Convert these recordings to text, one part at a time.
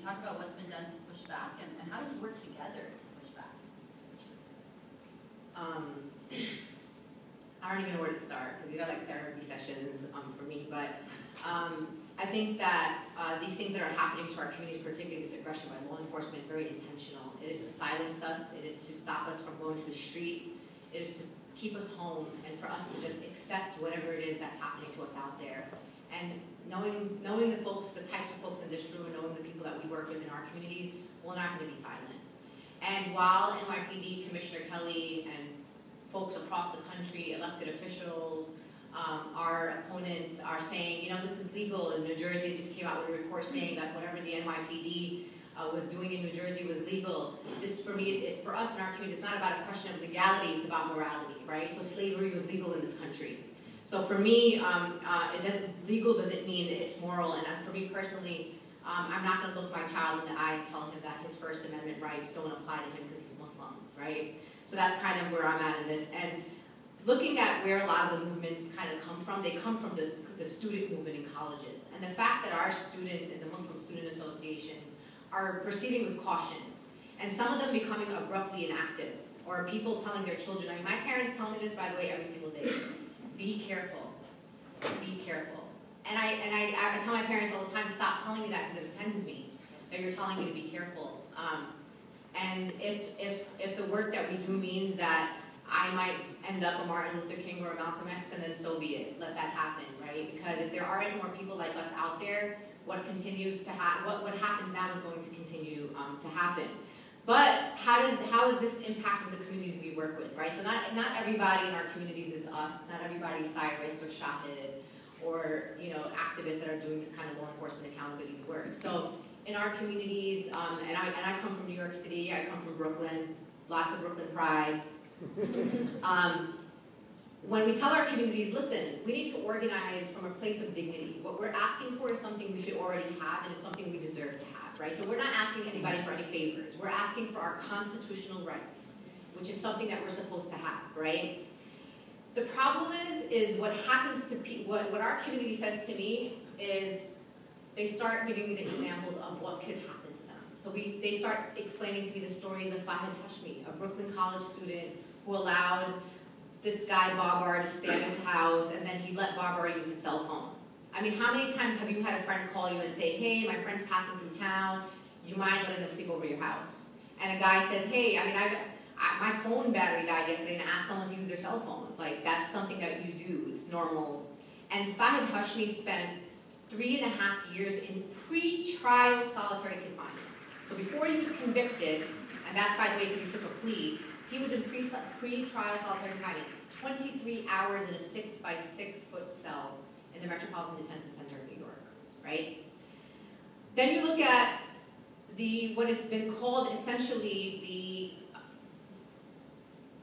talk about what's been done to push back, and how do we work together to push back? I don't even know where to start, because these are like therapy sessions for me, but I think that these things that are happening to our communities, particularly this aggression by law enforcement, is very intentional. It is to silence us, it is to stop us from going to the streets, it is to keep us home, and for us to just accept whatever it is that's happening to us out there. And knowing the folks, the types of folks in this room, and knowing the people that we work with in our communities, we're not going to be silent. And while NYPD, Commissioner Kelly, and folks across the country, elected officials, our opponents are saying, you know, this is legal. In New Jersey, it just came out with a report saying that whatever the NYPD was doing in New Jersey was legal. This, for me, for us in our community, it's not about a question of legality, it's about morality, right? So slavery was legal in this country. So for me, legal doesn't mean that it's moral, and for me personally, I'm not going to look my child in the eye and tell him that his First Amendment rights don't apply to him because he's Muslim, right? So that's kind of where I'm at in this. And looking at where a lot of the movements kind of come from, they come from the student movement in colleges. And the fact that our students in the Muslim student associations are proceeding with caution, and some of them becoming abruptly inactive, or people telling their children, I mean, my parents tell me this, by the way, every single day, be careful, be careful. And I tell my parents all the time, stop telling me that because it offends me, that you're telling me to be careful. And if the work that we do means that I might end up a Martin Luther King or a Malcolm X, and then so be it. Let that happen, right? Because if there aren't more people like us out there, what continues to what happens now is going to continue to happen. But how is this impacting the communities we work with, right? So not everybody in our communities is us. Not everybody is Cyrus or Shahid or activists that are doing this kind of law enforcement accountability work. So in our communities, and I come from New York City. I come from Brooklyn. Lots of Brooklyn pride. When we tell our communities, listen, we need to organize from a place of dignity. What we're asking for is something we should already have, and it's something we deserve to have, right? So we're not asking anybody for any favors. We're asking for our constitutional rights, which is something that we're supposed to have, right? The problem is what happens to people, what our community says to me is they start giving me the examples of what could happen to them. So they start explaining to me the stories of Fahad Hashmi, a Brooklyn college student who allowed this guy, Babar, to stay at his house, and then he let Babar use his cell phone. I mean, how many times have you had a friend call you and say, hey, my friend's passing through town, do you mind letting them sleep over your house? And a guy says, hey, I mean, my phone battery died yesterday, and I asked someone to use their cell phone. Like, that's something that you do. It's normal. And Fahad Hashmi spent 3.5 years in pre-trial solitary confinement. So before he was convicted, and that's, by the way, because he took a plea, he was in pre-trial solitary confinement, 23 hours in a 6-by-6-foot cell in the Metropolitan Detention Center in New York, right? Then you look at what has been called essentially the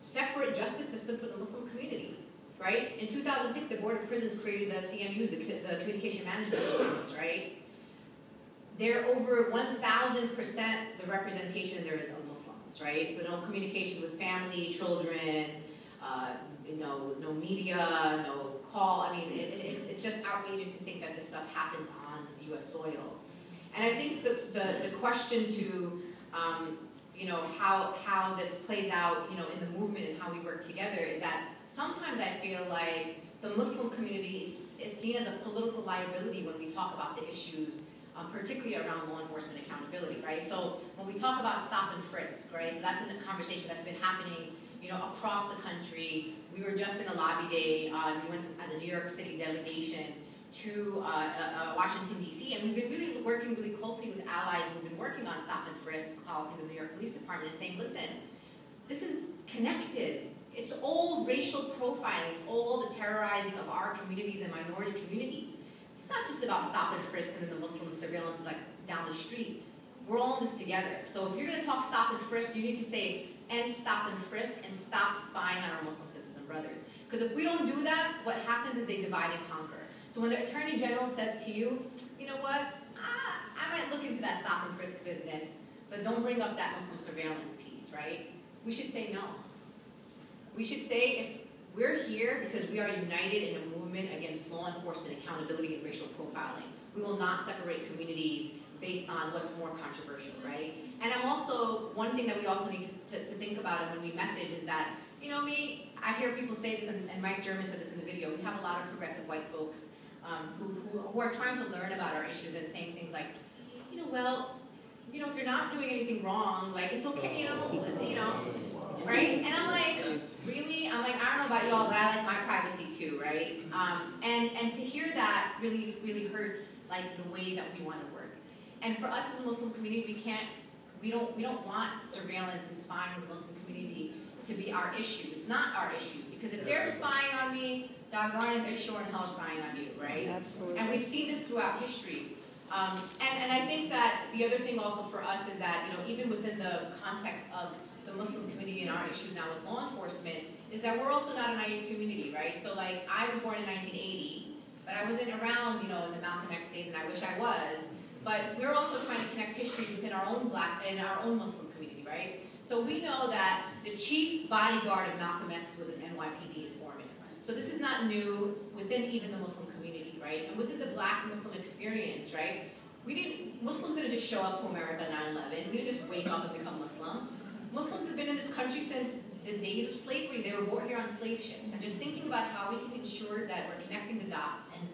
separate justice system for the Muslim community, right? In 2006, the Board of Prisons created the CMUs, the Communication Management Units, right? They're over 1,000% the representation there is of Muslims, right? So no communications with family, children, no media, no call. I mean, it's just outrageous to think that this stuff happens on U.S. soil. And I think the question to how this plays out, in the movement and how we work together is that sometimes I feel like the Muslim community is seen as a political liability when we talk about the issues, particularly around law enforcement accountability, right? So when we talk about stop and frisk, right? So that's a conversation that's been happening, across the country. We were just in a lobby day. We went as a New York City delegation to Washington, D.C., and we've been working really closely with allies who've been working on stop and frisk policies in the New York Police Department and saying, listen, this is connected. It's all racial profiling. It's all the terrorizing of our communities and minority communities. It's not just about stop and frisk and then the Muslim surveillance is like down the street. We're all in this together. So if you're going to talk stop and frisk, you need to say end stop and frisk and stop spying on our Muslim sisters and brothers. Because if we don't do that, what happens is they divide and conquer. So when the Attorney General says to you, you know what, I might look into that stop and frisk business, but don't bring up that Muslim surveillance piece, right? We should say no. We should say if we're here because we are united in a movement against law enforcement accountability and racial profiling. We will not separate communities. based on what's more controversial, right? And I'm also, one thing that we also need to think about and when we message is that, you know me, I hear people say this, and Mike German said this in the video, we have a lot of progressive white folks who are trying to learn about our issues and saying things like, you know, well, you know, if you're not doing anything wrong, like, it's okay, you know, right? And I'm like, really? I'm like, I don't know about y'all, but I like my privacy too, right? And to hear that really, really hurts, like, the way that we want to work. And for us as a Muslim community, we don't want surveillance and spying in the Muslim community to be our issue. It's not our issue, because if they're spying on me, doggone it, they're sure in hell spying on you, right? Absolutely. And we've seen this throughout history. And I think that the other thing also for us is that, you know, even within the context of the Muslim community and our issues now with law enforcement, is that we're also not a naive community, right? So, like, I was born in 1980, but I wasn't around, you know, in the Malcolm X days, and I wish I was. But we're also trying to connect history within our own Muslim community, right? So we know that the chief bodyguard of Malcolm X was an NYPD informant. So this is not new within even the Muslim community, right? And within the Black Muslim experience, right? Muslims didn't just show up to America 9/11. We didn't just wake up and become Muslim. Muslims have been in this country since the days of slavery. They were born here on slave ships. And just thinking about how we can ensure that we're connecting the dots and